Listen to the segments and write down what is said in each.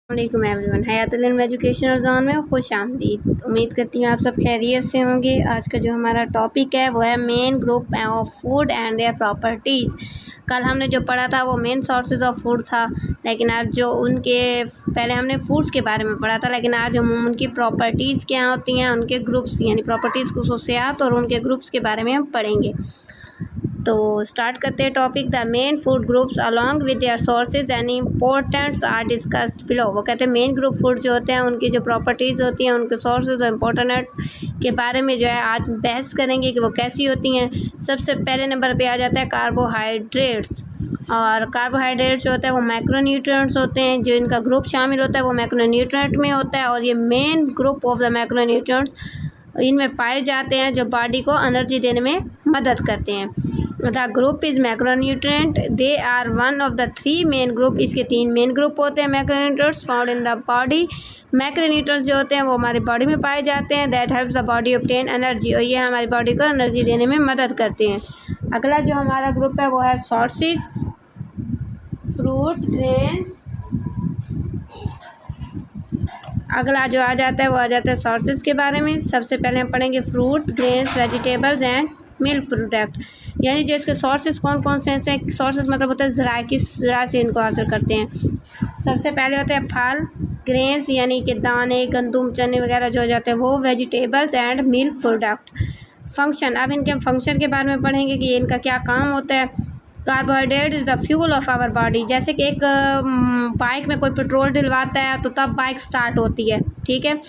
वालेकुम एवरीवन, हयातुल इल्म educational zone में खुश आमदीद। उम्मीद करती हूँ आप सब खैरियत से होंगे। आज का जो हमारा टॉपिक है वो है main group of food and their properties. कल हमने जो पढ़ा था वो मेन सोर्सेज ऑफ फूड था, लेकिन आज जो उनके पहले हमने फूड्स के बारे में पढ़ा था, लेकिन आज हम उनकी प्रॉपर्टीज़ क्या होती हैं, उनके ग्रुप्स यानी प्रॉपर्टीज़ खसूसियात और उनके ग्रुप्स के बारे में हम पढ़ेंगे। तो स्टार्ट करते हैं topic. The main food groups along with their sources and importance are discussed below. वो कहते हैं मेन ग्रुप फूड जो होते हैं उनकी जो प्रॉपर्टीज़ होती हैं, उनके सोर्सेज और इम्पोर्टेंट के बारे में जो है आज बहस करेंगे कि वो कैसी होती हैं। सबसे पहले नंबर पे आ जाता है कार्बोहाइड्रेट्स। और कार्बोहाइड्रेट्स जो होता है वो मैक्रोन्यूट्रिएंट्स होते हैं। जो इनका ग्रुप शामिल होता है वो मैक्रोन्यूट्रिएंट में होता है, और ये main group of the macronutrients इनमें पाए जाते हैं जो बॉडी को एनर्जी देने में मदद करते हैं। The group is macronutrient, they are one of the three main group. इसके तीन मेन ग्रुप होते हैं macronutrients found in the body. Macronutrients जो होते हैं वो हमारी बॉडी में पाए जाते हैं। That helps the body obtain energy, और ये हमारी बॉडी को एनर्जी देने में मदद करते हैं। अगला जो हमारा ग्रुप है वो है सोर्सेज, फ्रूट, ग्रेन्स। अगला जो आ जाता है वो आ जाता है सोर्सेज के बारे में। सबसे पहले हम पढ़ेंगे fruit, grains, vegetables and milk product, यानी जो इसके सोर्सेज कौन कौन से हैं। सोर्सेज मतलब होता है ज़राए, किस ज़रा से इनको हासिल करते हैं। सबसे पहले होते हैं फल, ग्रेन्स यानी कि दाने, गंदुम, चने वगैरह जो हो जाते हैं वो, vegetables and milk product. Function, अब इनके हम फंक्शन के बारे में पढ़ेंगे कि इनका क्या काम होता है। Carbohydrate is the fuel of our body. जैसे कि एक बाइक में कोई पेट्रोल डलवाता है तो तब बाइक स्टार्ट होती है, ठीक है।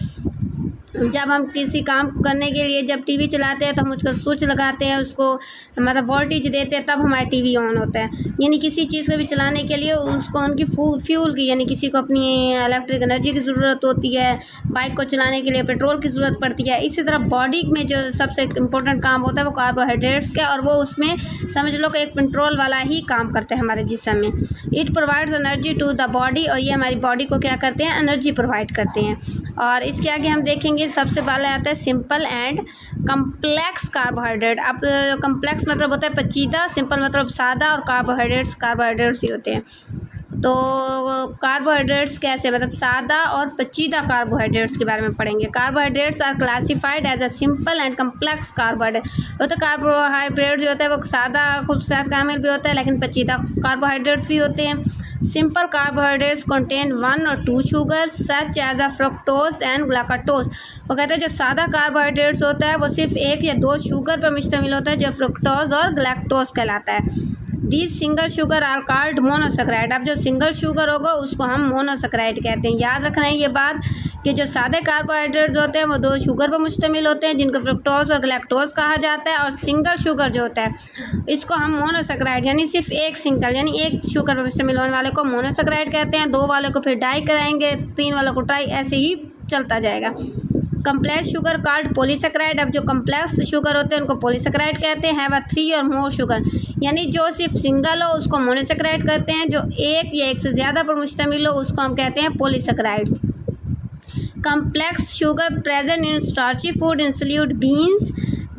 जब हम किसी काम करने के लिए जब टीवी चलाते हैं तो हम उसका स्विच लगाते हैं, उसको मतलब वोल्टेज देते हैं, तब हमारा टीवी ऑन होता है। यानी किसी चीज़ को भी चलाने के लिए उसको उनकी फ्यूल की, यानी किसी को अपनी इलेक्ट्रिक एनर्जी की ज़रूरत होती है, बाइक को चलाने के लिए पेट्रोल की ज़रूरत पड़ती है। इसी तरह बॉडी में जो सबसे इम्पोर्टेंट काम होता है वो कार्बोहाइड्रेट्स का, और वो उसमें समझ लो कि एक पेट्रोल वाला ही काम करते हैं हमारे जिस्म में। It provides energy to the body, और ये हमारी बॉडी को क्या करते हैं, एनर्जी प्रोवाइड करते हैं। और इसके आगे हम देखेंगे सबसे पहले आता है सिंपल एंड कम्प्लेक्स कार्बोहाइड्रेट। अब कम्प्लेक्स मतलब होता है पेचीदा, सिंपल मतलब सादा, और कार्बोहाइड्रेट्स ही होते हैं। तो कार्बोहाइड्रेट्स कैसे, मतलब सादा और पेचीदा कार्बोहाइड्रेट्स के बारे में पढ़ेंगे। Carbohydrates are classified as a simple and complex carbohydrate. तो कार्बोहाइड्रेट जो होता है वो सादा खुसूसियात कामिल भी होता है, लेकिन पेचीदा कार्बोहाइड्रेट्स भी होते हैं। सिंपल कार्बोहाइड्रेट्स कंटेन 1 और 2 sugars such as a fructose and galactose. वो कहते हैं जो सादा कार्बोहाइड्रेट्स होता है वो सिर्फ 1 या 2 शुगर पर मुश्तमिल होता है, जो फ्रुक्टोज और ग्लैक्टोज कहलाता है। These single sugar are called monosaccharide. अब जो सिंगल शुगर होगा उसको हम मोनोसेक्राइड कहते हैं। याद रखना है ये बात कि जो सादे कार्बोहाइड्रेट्स होते हैं वो 2 शुगर पर मुश्तमिल होते हैं, जिनको फ्रुक्टोज और ग्लैक्टोज कहा जाता है, और सिंगल शुगर जो होता है इसको हम मोनोसेक्राइड यानी सिर्फ एक सिंगल यानी एक शुगर पर मुश्तमिल होने वाले को मोनोसेक्राइड कहते हैं। 2 वाले को फिर डाई कराएंगे, 3 वालों को ट्राई, ऐसे ही चलता जाएगा। Complex sugar called polysaccharide. अब जो कम्प्लेक्स शुगर होते हैं उनको पॉलीसेक्राइड कहते हैं। हैव अ 3 और मोर शुगर, यानी जो सिर्फ सिंगल हो उसको मोनोसेक्राइड कहते हैं, जो एक या एक से ज़्यादा पर मुश्तमिल हो उसको हम कहते हैं polysaccharides. Complex sugar present in starchy food include beans,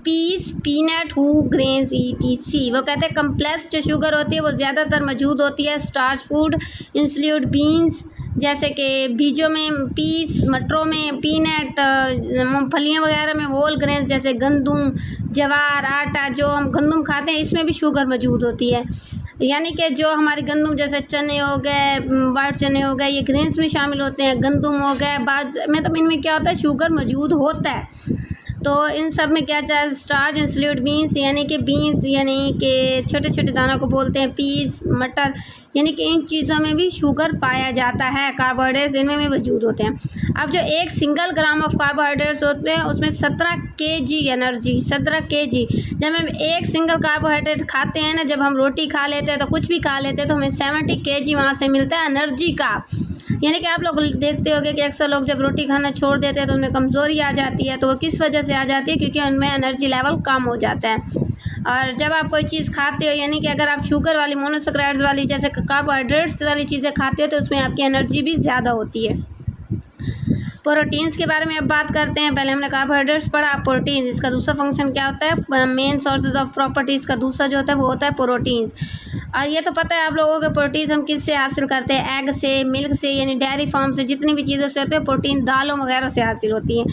peas, peanut, who, grains ETC। वो कहते हैं कम्प्लेक्स जो शुगर होती है वो ज़्यादातर मौजूद होती है स्टार्च फूड इंक्लूड बीन्स, जैसे कि बीजों में, पीस, मटरों में, पीनट, मूंगफलियाँ वगैरह में, होल ग्रेन्स जैसे गंदुम, जवार, आटा, जो हम गंदुम खाते हैं इसमें भी शुगर मौजूद होती है। यानी कि जो हमारे गंदुम जैसे चने हो गए, वाइट चने हो गए, ये ग्रेन्स में शामिल होते हैं। गंदुम हो गए, मतलब इनमें क्या होता है, शुगर मौजूद होता है। तो इन सब में क्या चाहिए, स्टार्च इंक्लूड बीन्स, यानी कि बीन्स यानी कि छोटे छोटे दानों को बोलते हैं, पीस, मटर, यानी कि इन चीज़ों में भी शुगर पाया जाता है। कार्बोहाइड्रेट्स इनमें भी मौजूद होते हैं। अब जो एक सिंगल ग्राम ऑफ कार्बोहाइड्रेट्स होते हैं उसमें 17 kg एनर्जी, 17 kg। जब हम एक सिंगल कार्बोहाइड्रेट खाते हैं ना, जब हम रोटी खा लेते हैं तो कुछ भी खा लेते हैं तो हमें 70 kg वहाँ से मिलता है एनर्जी का। यानी कि आप लोग देखते होंगे कि अक्सर लोग जब रोटी खाना छोड़ देते हैं तो उनमें कमज़ोरी आ जाती है। तो वो किस वजह से आ जाती है, क्योंकि उनमें एनर्जी लेवल कम हो जाता है। और जब आप कोई चीज़ खाते हो, यानी कि अगर आप शुगर वाली, मोनोसेक्राइड्स वाली, जैसे कार्बोहाइड्रेट्स वाली चीज़ें खाते हो तो उसमें आपकी एनर्जी भी ज़्यादा होती है। प्रोटीन्स के बारे में अब बात करते हैं। पहले हमने कार्बोहाइड्रेट्स पढ़ा, प्रोटीन, इसका दूसरा फंक्शन क्या होता है, मेन सोर्सेज ऑफ प्रॉपर्टीज़ का दूसरा जो होता है वो होता है प्रोटीन्स। और ये तो पता है आप लोगों को प्रोटीन हम किससे हासिल करते हैं, एग से, मिल्क से, यानी डेयरी फार्म से, जितनी भी चीज़ों से होते हैं प्रोटीन, दालों वगैरह से हासिल होती हैं।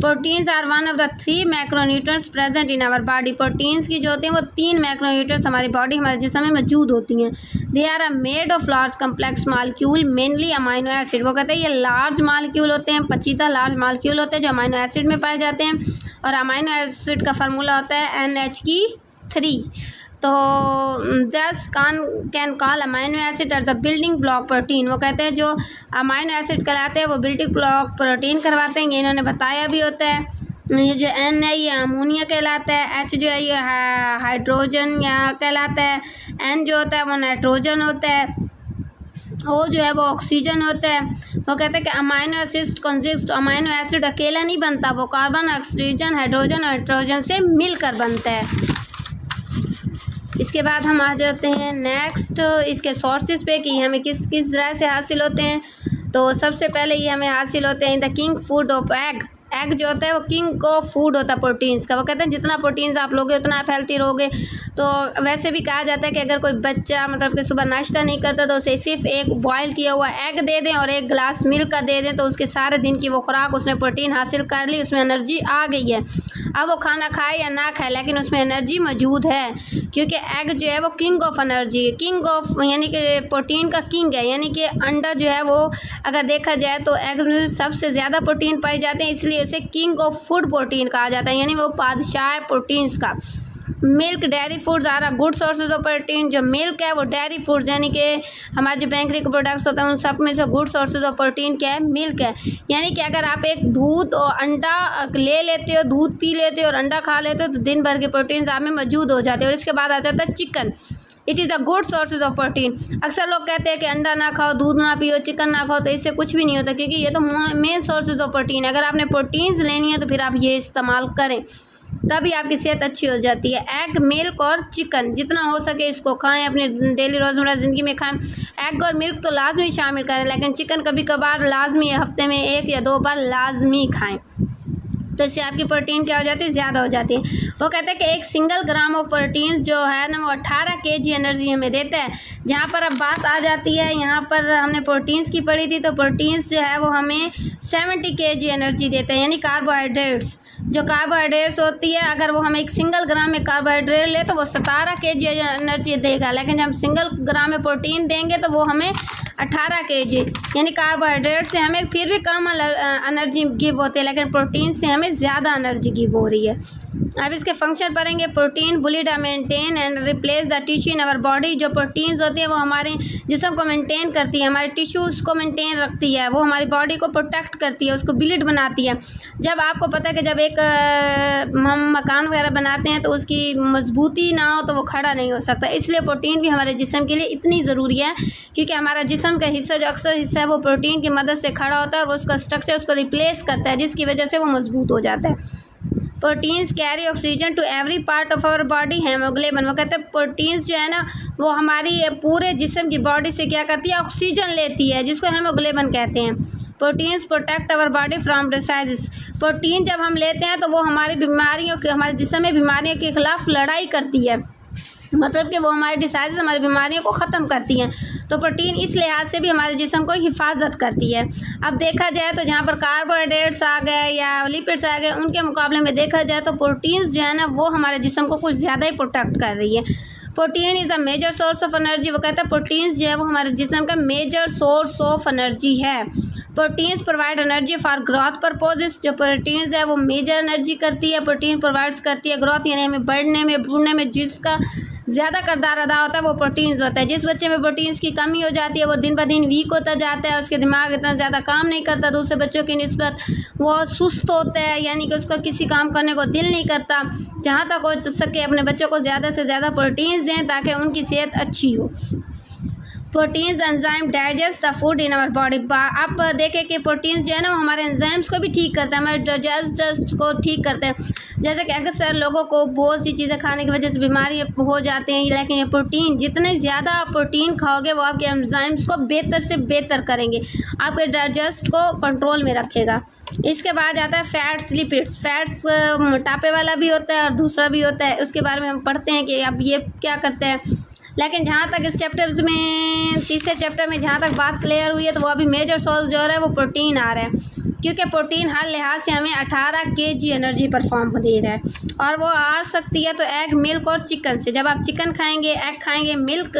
Proteins are one of the 3 macronutrients present in our body. Proteins की जो होती हैं वो 3 मैक्रोन्यूट्रिएंट्स हमारी बॉडी, हमारे जिस्म में मौजूद होती हैं। They are made of large complex molecule mainly amino acid. वो कहते हैं ये लार्ज मालिक्यूल होते हैं, पचीदा लार्ज मालिक्यूल होते हैं जो अमाइनो एसिड में पाए जाते हैं। और अमाइनो एसिड का फार्मूला होता है NH3। तो thus can call amino acid are the building block protein. वो कहते हैं जो अमाइनो एसिड कहलाते हैं वो बिल्डिंग ब्लॉक प्रोटीन करवाते हैं, ये इन्होंने बताया भी होता है। ये जो N है ये अमोनिया कहलाता है, H जो है ये हाइड्रोजन या कहलाता है, N जो होता है वो नाइट्रोजन होता है, O जो है वो ऑक्सीजन होता है। वो कहते हैं कि amino acid consist, amino acid अकेला नहीं बनता, वो कार्बन, ऑक्सीजन, हाइड्रोजन, नाइट्रोजन से मिलकर बनता है। इसके बाद हम आ जाते हैं नेक्स्ट इसके सोर्सेज पे कि हमें किस किस तरह से हासिल होते हैं। तो सबसे पहले ये हमें हासिल होते हैं the king food of egg. Egg जो होता है वो किंग ऑफ फूड होता है प्रोटीन्स का। वो कहते हैं जितना प्रोटीन्स आप लोगे उतना आप हेल्थी रहोगे। तो वैसे भी कहा जाता है कि अगर कोई बच्चा मतलब कि सुबह नाश्ता नहीं करता तो उसे सिर्फ एक बॉयल किया हुआ एग दे दें और 1 गिलास मिल्क का दे दें तो उसके सारे दिन की वो खुराक, उसने प्रोटीन हासिल कर ली, उसमें एनर्जी आ गई है। अब वो खाना खाए या ना खाए लेकिन उसमें एनर्जी मौजूद है, क्योंकि एग जो है वो king of energy, king of यानी कि प्रोटीन का किंग है। यानी कि अंडा जो है वो अगर देखा जाए तो एग में सबसे ज़्यादा प्रोटीन पाए जाते हैं, इसलिए उसे किंग ऑफ फूड प्रोटीन कहा जाता है, यानी वो बादशाह है प्रोटीन्स का। Milk dairy foods are a good sources of protein. जो मिल्क है वो डेयरी फूड्स यानी कि हमारे जो बेकरी के प्रोडक्ट्स होते हैं उन सब में से गुड सोर्सेज ऑफ प्रोटीन क्या है, मिल्क है। यानी कि अगर आप एक दूध और अंडा ले लेते हो, दूध पी लेते हो और अंडा खा लेते हो तो दिन भर के प्रोटीन्स आप में मौजूद हो जाते हैं। और इसके बाद आ जाता है chicken. It is a good sources of protein. अक्सर लोग कहते हैं कि अंडा ना खाओ, दूध ना पियो, चिकन ना खाओ, तो इससे कुछ भी नहीं होता, क्योंकि ये तो मेन सोर्सेज ऑफ प्रोटीन है। अगर आपने प्रोटीन्स लेनी है तो फिर आप ये इस्तेमाल करें, तभी आपकी सेहत अच्छी हो जाती है। एग, मिल्क और चिकन जितना हो सके इसको खाएं, अपने डेली रोज़मर्रा ज़िंदगी में खाएं। एग और मिल्क तो लाजमी शामिल करें, लेकिन चिकन कभी कभार लाजमी है, हफ्ते में 1 या 2 बार लाजमी खाएं, तो इससे आपकी प्रोटीन क्या हो जाती है, ज़्यादा हो जाती है। वो कहते हैं कि 1 सिंगल ग्राम ऑफ प्रोटीन जो है ना वो 18 kg एनर्जी हमें देता है। जहाँ पर अब बात आ जाती है, यहाँ पर हमने प्रोटीन्स की पढ़ी थी, तो प्रोटीन्स जो है वो हमें 70 kg एनर्जी देते हैं, यानी कार्बोहाइड्रेट्स। जो कार्बोहाइड्रेट्स होती है अगर वो हम 1 सिंगल ग्राम में कार्बोहाइड्रेट ले तो वो 17 kg एनर्जी देगा, लेकिन जब हम सिंगल ग्राम में प्रोटीन देंगे तो वो हमें 18 kg, यानी कार्बोहाइड्रेट से हमें फिर भी कम एनर्जी गिव होती है, लेकिन प्रोटीन से हमें ज़्यादा एनर्जी गिव हो रही है। अब इसके फंक्शन पढ़ेंगे। Protein build maintain and replace the tissue in our body. जो प्रोटीन्स होती है वो हमारे जिस्म को मेंटेन करती है, हमारे टिश्यूज़ को मेंटेन रखती है, वो हमारी बॉडी को प्रोटेक्ट करती है, उसको बिलिड बनाती है। जब आपको पता है कि जब एक हम मकान वगैरह बनाते हैं तो उसकी मजबूती ना हो तो वो खड़ा नहीं हो सकता, इसलिए प्रोटीन भी हमारे जिस्म के लिए इतनी ज़रूरी है, क्योंकि हमारा जिस्म का हिस्सा जो अक्सर हिस्सा है वो प्रोटीन की मदद से खड़ा होता है और उसका स्ट्रक्चर उसको रिप्लेस करता है, जिसकी वजह से वो मजबूत हो जाता है। Proteins carry oxygen to every part of our body. Haemoglobin, वो कहते हैं प्रोटीन्स जो है ना वो हमारी पूरे जिस्म की बॉडी से क्या करती है, ऑक्सीजन लेती है, जिसको हेमोग्लोबिन कहते हैं। Proteins protect our body from diseases. Protein जब हम लेते हैं तो वो हमारी बीमारियों के, हमारे जिस्म में बीमारियों के खिलाफ लड़ाई करती है, मतलब कि वो हमारे डिसीज़, हमारी बीमारियों को ख़त्म करती हैं। तो प्रोटीन इस लिहाज से भी हमारे जिस्म को हिफाजत करती है। अब देखा जाए तो जहाँ पर कार्बोहाइड्रेट्स आ गए या लिपिड्स आ गए उनके मुकाबले में देखा जाए तो प्रोटीन्स जो है ना वो हमारे जिस्म को कुछ ज़्यादा ही प्रोटेक्ट कर रही है। Protein is a major source of energy. वो कहता है प्रोटीन्स जो है वो हमारे जिस्म का मेजर सोर्स ऑफ एनर्जी है। Proteins provide energy for growth purposes. जो प्रोटीन्स है वो मेजर एनर्जी करती है, प्रोटीन प्रोवाइड्स करती है ग्रोथ, यानी हमें बढ़ने में, बूढ़ने में जिसका ज़्यादा किरदार अदा होता है वो प्रोटीन्स होता है। जिस बच्चे में प्रोटीन्स की कमी हो जाती है वो दिन ब दिन वीक होता जाता है, उसके दिमाग इतना ज़्यादा काम नहीं करता, दूसरे बच्चों की निस्बत वो सुस्त होता है, यानी कि उसका किसी काम करने को दिल नहीं करता। जहाँ तक हो सके अपने बच्चों को ज़्यादा से ज़्यादा प्रोटीन्स दें ताकि उनकी सेहत अच्छी हो। Proteins enzyme digest the food in our body. आप देखें कि प्रोटीन्स जो है ना वो हमारे एंजाइम्स को भी ठीक करते हैं, हमारे डाइजेस्ट को ठीक करते हैं। जैसे कि अक्सर लोगों को बहुत सी चीज़ें खाने की वजह से बीमारी हो जाते हैं, लेकिन ये प्रोटीन, जितने ज़्यादा आप प्रोटीन खाओगे वो आपके एंजाइम्स को बेहतर से बेहतर करेंगे, आपके डाइजेस्ट को कंट्रोल में रखेगा। इसके बाद आता है फैट्स, लिपिड्स। फैट्स मोटापे वाला भी होता है और दूसरा भी होता है, उसके बारे में हम पढ़ते हैं कि अब ये क्या करते हैं। लेकिन जहाँ तक इस चैप्टर में, तीसरे चैप्टर में जहाँ तक बात क्लियर हुई है, तो वो अभी मेजर सोर्स जो है वो प्रोटीन आ रहा है, क्योंकि प्रोटीन हर लिहाज से हमें 18 kg एनर्जी परफॉर्म दे रहा है, और वो आ सकती है तो एग, मिल्क और चिकन से। जब आप चिकन खाएंगे, एग खाएंगे, मिल्क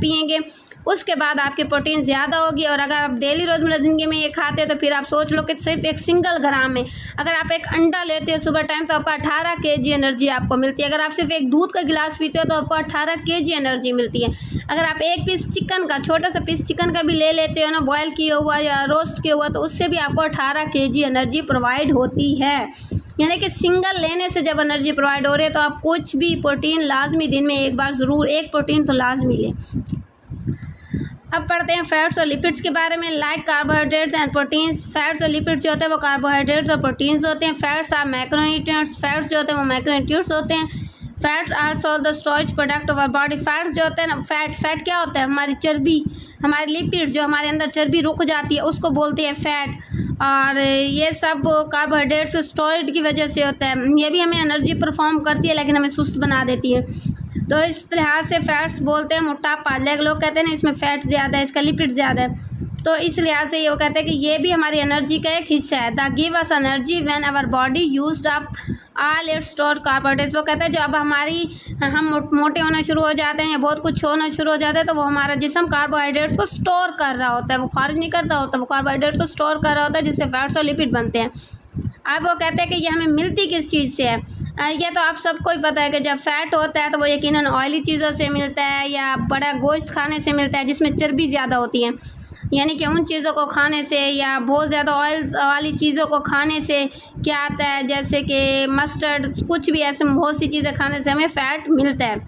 पिएंगे, उसके बाद आपकी प्रोटीन ज़्यादा होगी। और अगर आप डेली रोज़मर्रा ज़िंदगी में ये खाते हैं तो फिर आप सोच लो कि सिर्फ एक सिंगल ग्राम में, अगर आप एक अंडा लेते हो सुबह टाइम, तो आपका 18 kg एनर्जी आपको मिलती है। अगर आप सिर्फ एक दूध का गिलास पीते हो तो आपको 18 kg एनर्जी मिलती है। अगर आप एक पीस चिकन का, छोटा सा पीस चिकन का भी ले लेते हो ना, बॉयल किया हुआ या रोस्ट किया हुआ, तो उससे भी आपको 18 kg एनर्जी प्रोवाइड होती है। यानी कि सिंगल लेने से जब एनर्जी प्रोवाइड हो रही है, तो आप कुछ भी प्रोटीन लाजमी दिन में एक बार ज़रूर एक प्रोटीन तो लाजमी लें। अब पढ़ते हैं फैट्स और लिपिड्स के बारे में। Like carbohydrates and proteins, fats और लिपिड्स जो होते हैं वो कार्बोहाइड्रेट्स और प्रोटीन्स होते हैं। फैट्स आर मैक्रोन्यूट्रिएंट्स, फैट्स जो होते हैं वो मैक्रोन्यूट्रिएंट्स होते हैं। Fats are so the storage product of our body. Fats जो होते हैं ना, फैट क्या होता है? हमारी चर्बी, हमारी लिपिड्स जो हमारे अंदर चर्बी रुक जाती है, उसको बोलते हैं फैट। और ये सब कार्बोहाइड्रेट्स स्टोरेज की वजह से होता है। ये भी हमें एनर्जी परफॉर्म करती है, लेकिन हमें सुस्त बना देती है। तो इस लिहाज से फैट्स बोलते हैं मोटापा। लोग कहते हैं ना इसमें फैट ज़्यादा है, इसका लिपिड ज़्यादा है, तो इस लिहाज से ये वो कहते हैं कि ये भी हमारी एनर्जी का एक हिस्सा है। The give us energy when our body used up all its stored carbohydrates. वो कहते हैं जब हम मोटे होना शुरू हो जाते हैं या बहुत कुछ होना शुरू हो जाता है, तो वो हमारा जिस्म कार्बोहाइड्रेट्स को स्टोर कर रहा होता है, वो खारिज नहीं करता होता, वो कार्बोहाइड्रेट को स्टोर कर रहा होता है, जिससे फैट्स और लिपिड बनते हैं। अब वो कहते हैं कि ये हमें मिलती किस चीज़ से है? ये तो आप सबको ही पता है कि जब फैट होता है तो वो यकीनन ऑयली चीज़ों से मिलता है या बड़ा गोश्त खाने से मिलता है जिसमें चर्बी ज़्यादा होती है। यानी कि उन चीज़ों को खाने से या बहुत ज़्यादा ऑयल वाली चीज़ों को खाने से क्या आता है, जैसे कि मस्टर्ड, कुछ भी ऐसे बहुत सी चीज़ें खाने से हमें फ़ैट मिलता है।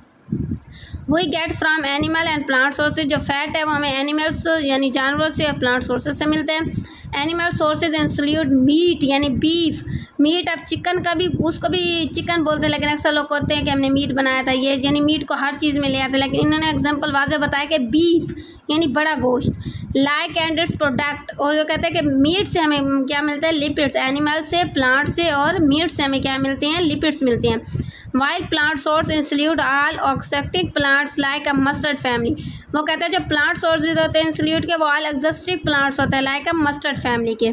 वही get from animal and plant sources. जो फैट है वो हमें एनिमल्स यानी जानवरों से या प्लांट सोर्सेज से मिलते हैं। एनिमल सोर्सेज इंक्लूड मीट यानी बीफ। मीट, अब चिकन का भी, उसको भी चिकन बोलते हैं, लेकिन अक्सर लोग कहते हैं कि हमने मीट बनाया था, ये यानी मीट को हर चीज़ में ले आते हैं, लेकिन इन्होंने एग्जांपल वाज़े बताया कि बीफ यानी बड़ा गोश्त। लाइक एंड इट्स प्रोडक्ट, और जो कहते हैं कि मीट से हमें क्या मिलता है? लिपिड्स। एनिमल से, प्लांट से और मीट से हमें क्या मिलते हैं? लिपिड्स मिलते हैं। While plant source include all exotic plants like a mustard family. वो कहते हैं जब प्लांट सोर्सेज होते हैं इंक्लूड के, वो ऑल एक्सोटिक प्लांट्स होते हैं लाइक अ मस्टर्ड फैमिली के।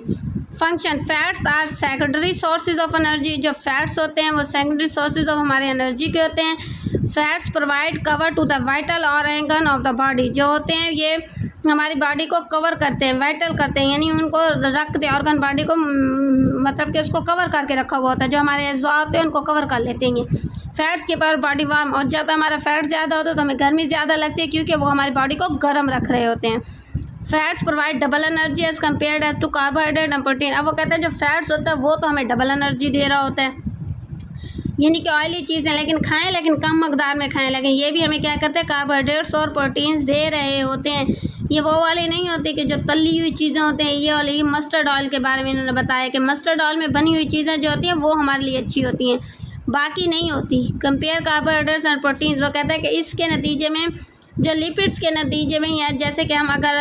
Function, fats are secondary sources of energy. जो फैट्स होते हैं वो सेकेंडरी सोर्सेज ऑफ हमारे एनर्जी के होते हैं। Fats provide cover to the vital organ of the body. जो होते हैं ये हमारी बॉडी को कवर करते हैं, वाइटल करते हैं, यानी उनको रखते हैं, ऑर्गन बॉडी को मतलब कि उसको कवर करके रखा हुआ होता है। जो हमारे अज़्ज़ा होते हैं उनको कवर कर लेते हैं। फैट्स के पर बॉडी वार्म, और जब हमारा फैट ज़्यादा होता है तो हमें गर्मी ज़्यादा लगती है, क्योंकि वो हमारी बॉडी को गर्म रख रहे होते हैं। Fats provide double energy as compared as to carbohydrate and protein. अब वो कहते हैं जो फैट्स होता है वो तो हमें डबल एनर्जी दे रहा होता है, यानी कि ऑयली चीज़ें लेकिन खाएं, लेकिन कम मकदार में खाएं, लेकिन ये भी हमें क्या करते हैं? कार्बोहाइड्रेट्स और प्रोटीन्स दे रहे होते हैं। ये वो वाले नहीं होते कि जो तली हुई चीज़ें होते हैं, ये वाले। मस्टर्ड ऑयल के बारे में इन्होंने बताया कि मस्टर्ड ऑयल में बनी हुई चीज़ें जो होती हैं वो हमारे लिए अच्छी होती हैं, बाकी नहीं होती। कंपेयर कार्बोहाइड्रेट्स एंड प्रोटीन्स, वो कहता है कि इसके नतीजे में, जो लिपिड्स के नतीजे में, या जैसे कि हम अगर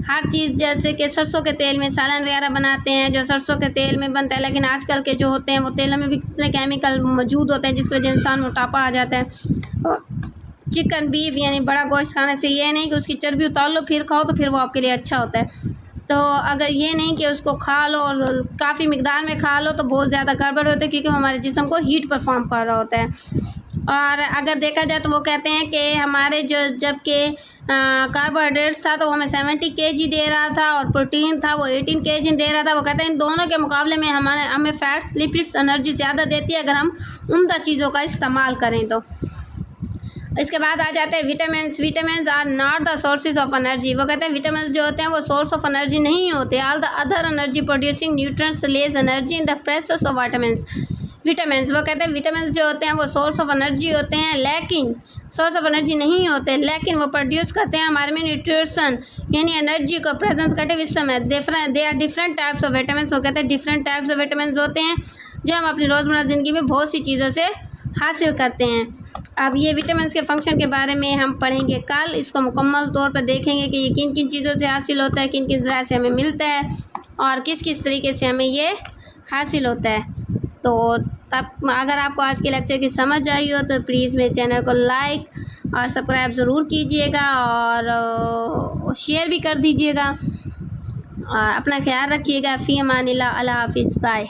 हर चीज़ जैसे कि सरसों के तेल में सालन वगैरह बनाते हैं, जो सरसों के तेल में बनता है, लेकिन आजकल के जो होते हैं वो तेलों में भी कितने केमिकल मौजूद होते हैं जिसकी वजह से इंसान मोटापा आ जाता है। चिकन, बीफ यानी बड़ा गोश्त खाने से ये नहीं कि उसकी चर्बी उतार लो फिर खाओ तो फिर वो आपके लिए अच्छा होता है। तो अगर ये नहीं कि उसको खा लो और काफ़ी मिकदार में खा लो तो बहुत ज़्यादा गड़बड़ होता है, क्योंकि हमारे जिस्म को हीट परफॉर्म कर रहा होता है। और अगर देखा जाए तो वो कहते हैं कि हमारे जबकि कार्बोहाइड्रेट्स था तो वो हमें 70 kg दे रहा था, और प्रोटीन था वो 18 kg दे रहा था। वो कहते हैं इन दोनों के मुकाबले में हमें फैट्स, लिपिड्स एनर्जी ज़्यादा देती है अगर हम उम्दा चीज़ों का इस्तेमाल करें तो। इसके बाद आ जाते हैं vitamins. Vitamins are not the sources of energy. वो कहते हैं विटामिन्स जो होते हैं वो सोर्स ऑफ एनर्जी नहीं होते। All the other energy producing nutrients lays energy in the presence of vitamins. Vitamins, वो कहते हैं विटामिन्स जो होते हैं वो सोर्स ऑफ एनर्जी होते हैं, लेकिन सोर्स ऑफ एनर्जी नहीं होते, लेकिन वो प्रोड्यूस करते हैं हमारे में न्यूट्रिशन यानी एनर्जी को प्रेजेंस करते हुए समय। They are different types of vitamins. वो कहते हैं डिफरेंट टाइप्स ऑफ विटामिन्स होते हैं जो हम अपनी रोज़मर्रा ज़िंदगी में बहुत सी चीज़ों से हासिल करते हैं। अब ये विटामिन्स के फंक्शन के बारे में हम पढ़ेंगे कल। इसको मुकम्मल तौर पर देखेंगे कि ये किन किन चीज़ों से हासिल होता है, किन किन ज़राए से हमें मिलता है और किस किस तरीके से हमें ये हासिल होता है। तो तब अगर आपको आज के लेक्चर की समझ आई हो तो प्लीज़ मेरे चैनल को लाइक और सब्सक्राइब ज़रूर कीजिएगा और शेयर भी कर दीजिएगा और अपना ख्याल रखिएगा। फ़ी अमानिल्लाह, अल्लाह हाफ़िज़, बाय।